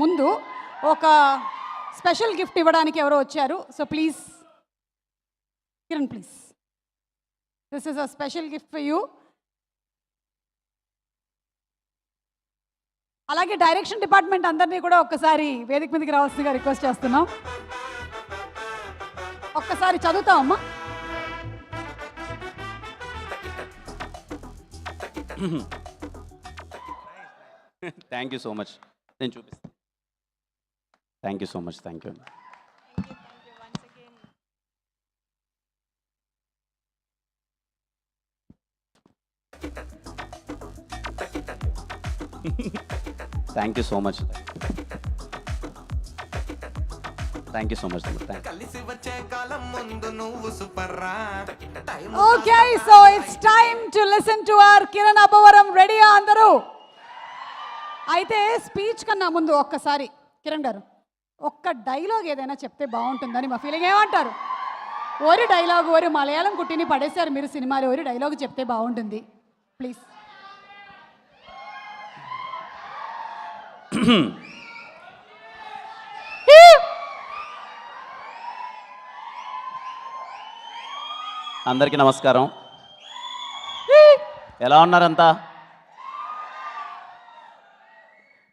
ముందు ఒక special gift ఇవ్వడానికి ఎవరో వచ్చారు. So please Kiran, please, this is a special gift for you. అలాగే డైరెక్షన్ డిపార్ట్మెంట్ అందరినీ కూడా ఒక్కసారి వేదిక మీదకి రావాల్సిందిగా రిక్వెస్ట్ చేస్తున్నాం. ఒక్కసారి చదువుతామమ్మా. Thank you so much. నేను చూపిస్తాను. Thank you so much. Thank you. Thank you so much. Thank you so much. Okay, so it's time to listen to our Kiran Abbavaram. రెడీయా అందరూ? అయితే స్పీచ్ కన్నా ముందు ఒక్కసారి కిరణ్ గారు ఒక్క డైలాగ్ ఏదైనా చెప్తే బాగుంటుందని మా ఫీలింగ్. ఏమంటారు? ఓరి డైలాగ్, ఓరి మలయాళం కుట్టిని పడేశారు మీరు సినిమాలో, ఓరి డైలాగ్ చెప్తే బాగుంటుంది ప్లీజ్. అందరికీ నమస్కారం. ఎలా ఉన్నారంతా?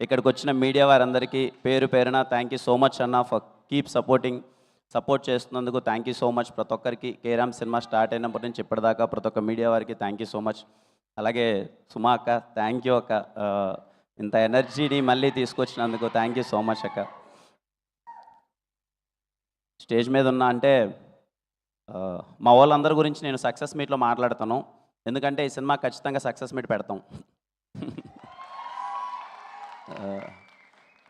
ఇక్కడికి వచ్చిన మీడియా వారందరికీ పేరు పేరున థ్యాంక్ యూ సో మచ్ అన్న, ఫర్ కీప్ సపోర్ట్ చేస్తున్నందుకు థ్యాంక్ యూ సో మచ్. ప్రతి ఒక్కరికి కేరామ్ సినిమా స్టార్ట్ అయినప్పటి నుంచి ఇప్పటిదాకా ప్రతి ఒక్క మీడియా వారికి థ్యాంక్ యూ సో మచ్. అలాగే సుమా అక్క, థ్యాంక్ యూ అక్క, ఇంత ఎనర్జీని మళ్ళీ తీసుకొచ్చినందుకు థ్యాంక్ యూ సో మచ్ అక్క. స్టేజ్ మీద ఉన్నా అంటే మా వాళ్ళందరి గురించి నేను సక్సెస్ మీట్లో మాట్లాడతాను, ఎందుకంటే ఈ సినిమా ఖచ్చితంగా సక్సెస్ మీట్ పెడతాం.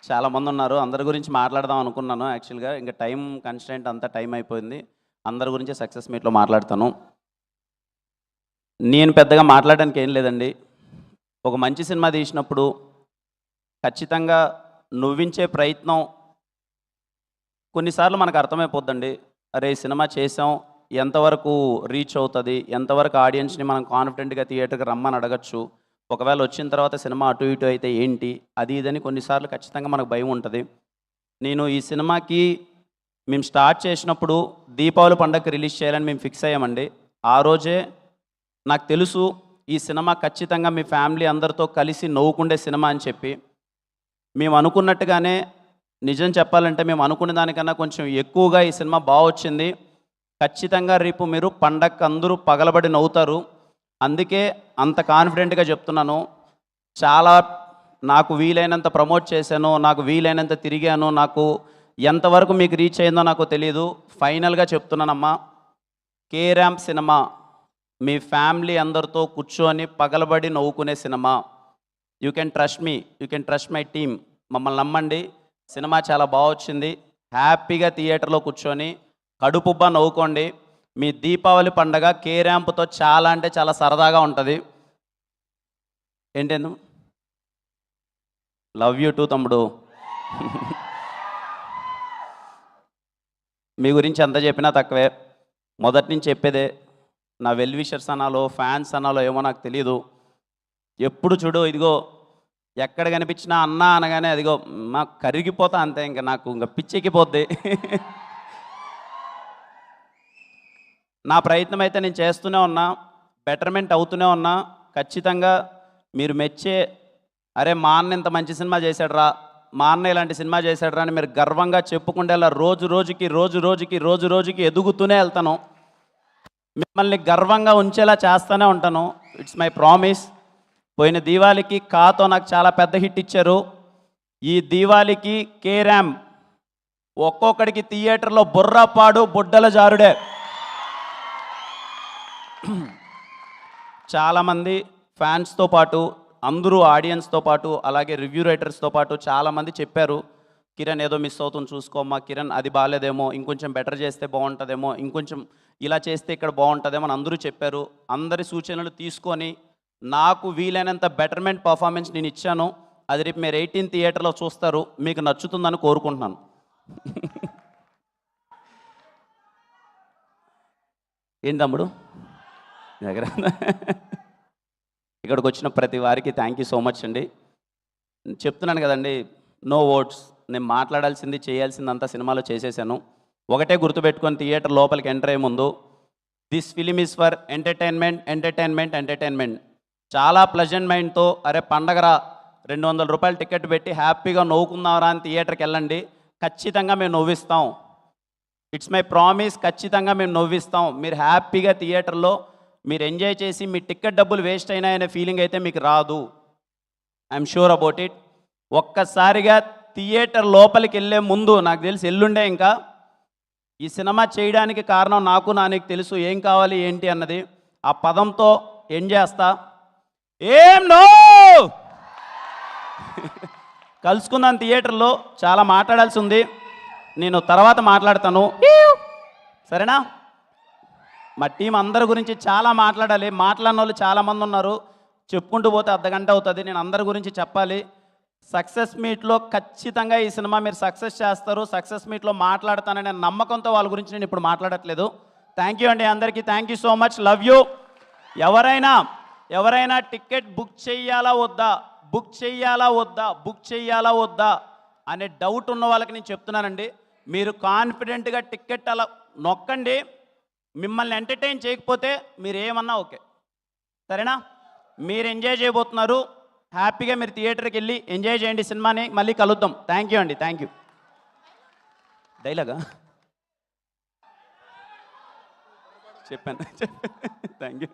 చాలామంది ఉన్నారు, అందరి గురించి మాట్లాడదాం అనుకున్నాను యాక్చువల్గా, ఇంకా టైం కన్స్టెంట్ అంతా టైం అయిపోయింది. అందరి గురించి సక్సెస్ మీట్లో మాట్లాడతాను. నేను పెద్దగా మాట్లాడడానికి ఏం లేదండి. ఒక మంచి సినిమా తీసినప్పుడు ఖచ్చితంగా నవ్వించే ప్రయత్నం కొన్నిసార్లు మనకు అర్థమైపోద్దండి. అరే ఈ సినిమా చేసాం, ఎంతవరకు రీచ్ అవుతుంది, ఎంతవరకు ఆడియన్స్ని మనం కాన్ఫిడెంట్గా థియేటర్కి రమ్మని అడగచ్చు, ఒకవేళ వచ్చిన తర్వాత సినిమా అటు ఇటు అయితే ఏంటి, అది ఇదని కొన్నిసార్లు ఖచ్చితంగా మనకు భయం ఉంటుంది. నేను ఈ సినిమాకి మేము స్టార్ట్ చేసినప్పుడు దీపావళి పండగకి రిలీజ్ చేయాలని మేము ఫిక్స్ అయ్యామండి. ఆ రోజే నాకు తెలుసు ఈ సినిమా ఖచ్చితంగా మీ ఫ్యామిలీ అందరితో కలిసి నవ్వుకుండే సినిమా అని చెప్పి. మేము అనుకున్నట్టుగానే, నిజం చెప్పాలంటే మేము అనుకునే దానికన్నా కొంచెం ఎక్కువగా ఈ సినిమా బాగా వచ్చింది. ఖచ్చితంగా రేపు మీరు పండగకి అందరూ పగలబడి నవ్వుతారు. అందుకే అంత కాన్ఫిడెంట్గా చెప్తున్నాను. చాలా నాకు వీలైనంత ప్రమోట్ చేశాను, నాకు వీలైనంత తిరిగాను, నాకు ఎంతవరకు మీకు రీచ్ అయిందో నాకు తెలియదు. ఫైనల్గా చెప్తున్నానమ్మా, కేరామ్ సినిమా మీ ఫ్యామిలీ అందరితో కూర్చొని పగలబడి నవ్వుకునే సినిమా. You can trust me, you can trust my team. మమ్మల్ని నమ్మండి, సినిమా చాలా బాగా వచ్చింది. హ్యాపీగా థియేటర్లో కూర్చొని కడుపుబ్బా నవ్వుకోండి. మీ దీపావళి పండగ కేరాంప్తో చాలా అంటే చాలా సరదాగా ఉంటుంది. ఏంటేను లవ్ యూ టూ తమ్ముడు. మీ గురించి ఎంత చెప్పినా తక్కువే. మొదటి నుంచి చెప్పేదే, నా వెల్ విషర్స్ అనాలో ఫ్యాన్స్ అనాలో ఏమో నాకు తెలీదు. ఎప్పుడు చూడు ఇదిగో ఎక్కడ కనిపించినా అన్నా అనగానే అదిగో మా కరిగిపోతా అంతే, ఇంకా నాకు ఇంకా పిచ్చెక్కిపోద్ది. నా ప్రయత్నం అయితే నేను చేస్తూనే ఉన్నా, బెటర్మెంట్ అవుతూనే ఉన్నా. ఖచ్చితంగా మీరు మెచ్చే, అరే మా అన్న ఇంత మంచి సినిమా చేశాడురా, మా అన్న ఇలాంటి సినిమా చేశాడురా అని మీరు గర్వంగా చెప్పుకుంటేలా రోజు రోజుకి ఎదుగుతూనే వెళ్తాను. మిమ్మల్ని గర్వంగా ఉంచేలా చేస్తూనే ఉంటాను. It's my promise. పోయిన దీవాళికి కాతో నాకు చాలా పెద్ద హిట్ ఇచ్చారు. ఈ దీవాళికి కేరామ్ ఒక్కొక్కడికి థియేటర్లో బుర్రపాడు బుడ్డల జారుడే. చాలామంది ఫ్యాన్స్తో పాటు, అందరూ ఆడియన్స్తో పాటు, అలాగే రివ్యూ రైటర్స్తో పాటు చాలామంది చెప్పారు, కిరణ్ ఏదో మిస్ అవుతుంది చూసుకోమ్మా, కిరణ్ అది బాగాలేదేమో, ఇంకొంచెం బెటర్ చేస్తే బాగుంటుందేమో, ఇంకొంచెం ఇలా చేస్తే ఇక్కడ బాగుంటుందేమో అని అందరూ చెప్పారు. అందరి సూచనలు తీసుకొని నాకు వీలైనంత బెటర్మెంట్ పర్ఫార్మెన్స్ నేను ఇచ్చాను. అది రేపు మీరు 18 థియేటర్లో చూస్తారు, మీకు నచ్చుతుందని కోరుకుంటున్నాను. ఏంటి తమ్ముడు దగ్గర ఇక్కడికి వచ్చిన ప్రతి వారికి థ్యాంక్ యూ సో మచ్ అండి. చెప్తున్నాను కదండి, నో ఓట్స్. నేను మాట్లాడాల్సింది చేయాల్సిందంతా సినిమాలో చేసేసాను. ఒకటే గుర్తుపెట్టుకొని థియేటర్ లోపలికి ఎంటర్ అయ్యే ముందు, this film is for entertainment, entertainment, entertainment. చాలా ప్లెజెంట్ మైండ్తో అరే పండగరా 200 రూపాయలు టికెట్ పెట్టి హ్యాపీగా నవ్వుకుందాంరా అని థియేటర్కి వెళ్ళండి. ఖచ్చితంగా మేము నవ్విస్తాం. ఇట్స్ మై ప్రామిస్, ఖచ్చితంగా మేము నవ్విస్తాం. మీరు హ్యాపీగా థియేటర్లో మీరు ఎంజాయ్ చేసి మీ టికెట్ డబ్బులు వేస్ట్ అయినాయనే ఫీలింగ్ అయితే మీకు రాదు. I'm sure about it. ఒక్కసారిగా థియేటర్ లోపలికి వెళ్ళే ముందు నాకు తెలిసి ఎల్లుండే ఇంకా ఈ సినిమా చేయడానికి కారణం నాకు నానికి తెలుసు ఏం కావాలి ఏంటి అన్నది. ఆ పదంతో ఎండ్ చేస్తా. ఏం నో కలుసుకుందాం థియేటర్లో. చాలా మాట్లాడాల్సి ఉంది, నేను తర్వాత మాట్లాడతాను, సరేనా? మా టీం అందరి గురించి చాలా మాట్లాడాలి. మాట్లాడిన వాళ్ళు చాలామంది ఉన్నారు, చెప్పుకుంటూ పోతే అర్ధగంట అవుతుంది. నేను అందరి గురించి చెప్పాలి. సక్సెస్ మీట్లో ఖచ్చితంగా ఈ సినిమా మీరు సక్సెస్ చేస్తారు. సక్సెస్ మీట్లో మాట్లాడతాననే నమ్మకంతో వాళ్ళ గురించి నేను ఇప్పుడు మాట్లాడట్లేదు. థ్యాంక్ యూ అండి అందరికీ. Thank you so much, love you. ఎవరైనా టికెట్ బుక్ చేయాలా వద్దా, బుక్ చేయాలా వద్దా అనే డౌట్ ఉన్న వాళ్ళకి నేను చెప్తున్నానండి, మీరు కాన్ఫిడెంట్గా టికెట్ అలా నొక్కండి. మిమ్మల్ని ఎంటర్టైన్ చేయకపోతే మీరు ఏమన్నా ఓకే, సరేనా? మీరు ఎంజాయ్ చేయబోతున్నారు, హ్యాపీగా మీరు థియేటర్కి వెళ్ళి ఎంజాయ్ చేయండి సినిమాని. మళ్ళీ కలుద్దాం. థ్యాంక్ యూ అండి, థ్యాంక్ యూ. డైలాగా చెప్పాను థ్యాంక్ యూ.